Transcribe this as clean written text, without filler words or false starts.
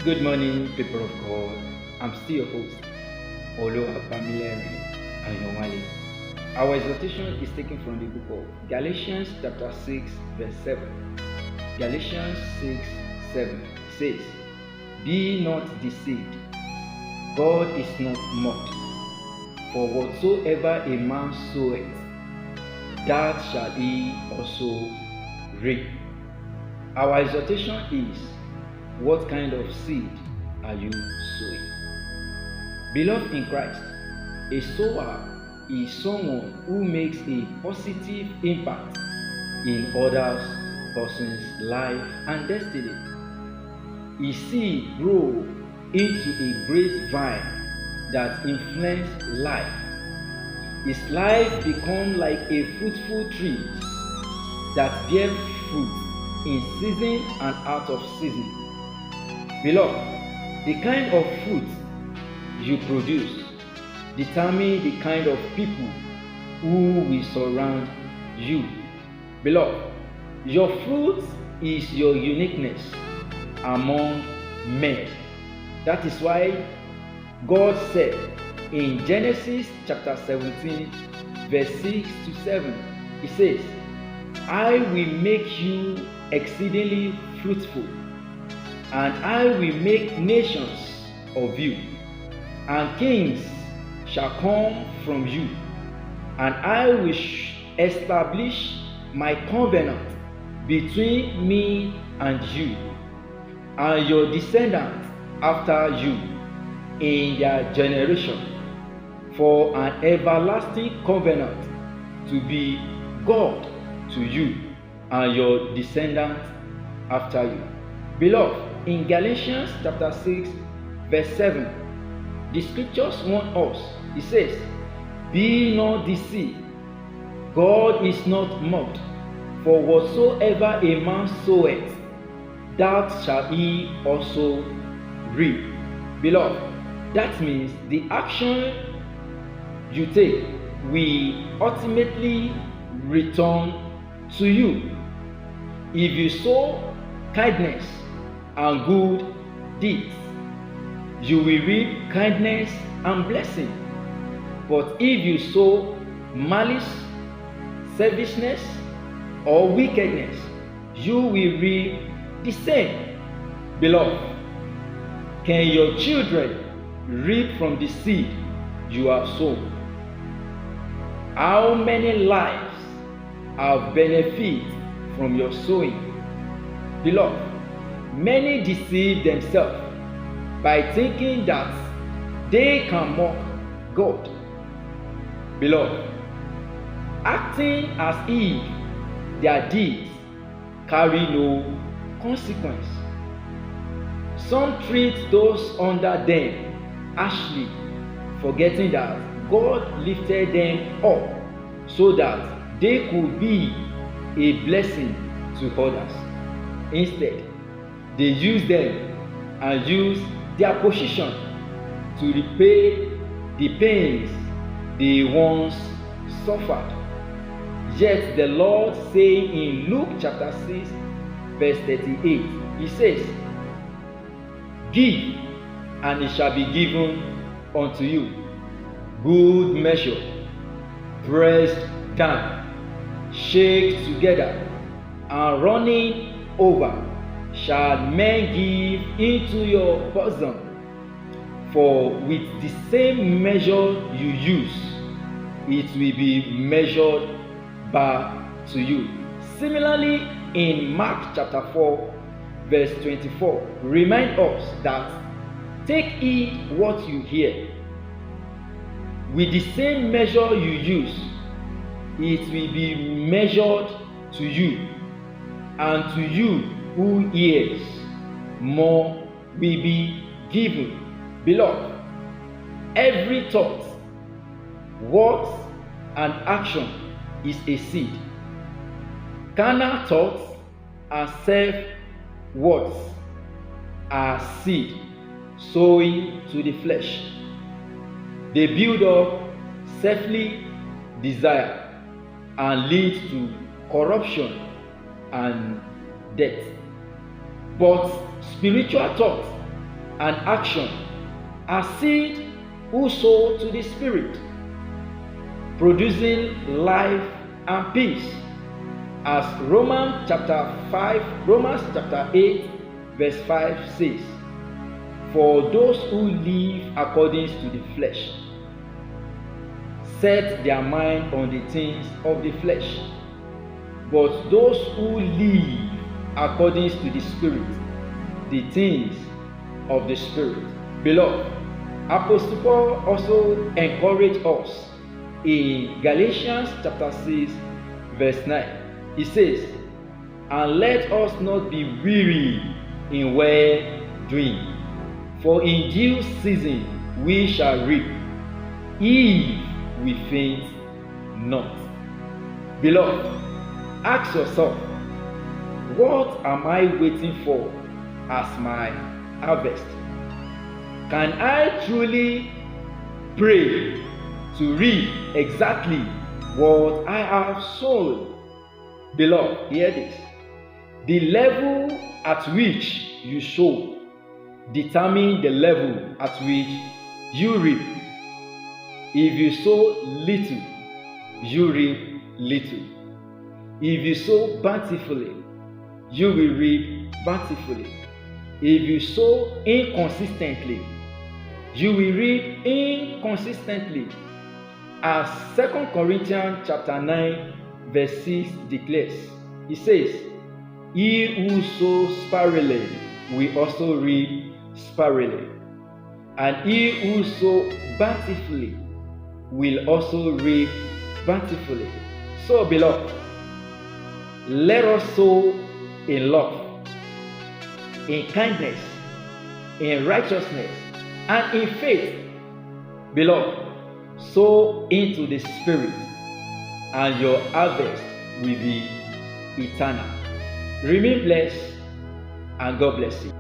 Good morning, people of God. I'm still your host, OluwaPamilerin, AYANWALE. Our exhortation is taken from the book of Galatians chapter 6, verse 7. Galatians 6, 7 says, "Be not deceived, God is not mocked. For whatsoever a man soweth, that shall he also reap." Our exhortation is, what kind of seed are you sowing? Beloved in Christ, a sower is someone who makes a positive impact in others' person's life and destiny. His seed grows into a great vine that influences life. His life becomes like a fruitful tree that bears fruit in season and out of season. Beloved, the kind of fruit you produce determine the kind of people who will surround you. Beloved, your fruit is your uniqueness among men. That is why God said in Genesis chapter 17, verse 6 to 7, He says, "I will make you exceedingly fruitful, and I will make nations of you, and kings shall come from you, and I will establish my covenant between me and you, and your descendants after you in their generation, for an everlasting covenant to be God to you and your descendants after you." Beloved, in Galatians chapter 6, verse 7, the scriptures warn us. It says, "Be not deceived, God is not mocked. For whatsoever a man soweth, that shall he also reap." Beloved, that means the action you take will ultimately return to you. If you sow kindness and good deeds, you will reap kindness and blessing. But if you sow malice, selfishness, or wickedness, you will reap the same. Beloved, can your children reap from the seed you have sown? How many lives have benefited from your sowing? Beloved, many deceive themselves by thinking that they can mock God. Beloved, acting as if their deeds carry no consequence. Some treat those under them harshly, forgetting that God lifted them up so that they could be a blessing to others. Instead, they use them and use their position to repay the pains they once suffered. Yet the Lord saying in Luke chapter 6, verse 38, He says, "Give, and it shall be given unto you. Good measure, pressed down, shake together, and running over, shall men give into your bosom. For with the same measure you use, it will be measured back to you." Similarly, in Mark chapter 4, verse 24, remind us that take heed what you hear. With the same measure you use, it will be measured to you, and to you who hears, more will be given. Beloved, every thought, word, and action is a seed. Carnal thoughts and self-words are seed sowing to the flesh. They build up selfly desire and lead to corruption and death. But spiritual thought and action are seed who sow to the Spirit, producing life and peace, as Romans chapter 8 verse 5 says, for those who live according to the flesh set their mind on the things of the flesh, but those who live according to the Spirit, the things of the Spirit. Beloved, Apostle Paul also encouraged us in Galatians chapter 6 verse 9. He says, and let us not be weary in well doing, for in due season we shall reap, if we faint not. Beloved, ask yourself, what am I waiting for as my harvest? Can I truly pray to reap exactly what I have sown? Beloved, hear this. The level at which you sow determines the level at which you reap. If you sow little, you reap little. If you sow bountifully, you will reap bountifully. If you sow inconsistently, you will reap inconsistently. As 2 Corinthians chapter 9 verse 6 declares, it says, he who sows sparingly will also reap sparingly, and he who sows bountifully will also reap bountifully. So, beloved, let us sow in love, in kindness, in righteousness, and in faith. Beloved, sow into the Spirit, and your harvest will be eternal. Remain blessed, and God bless you.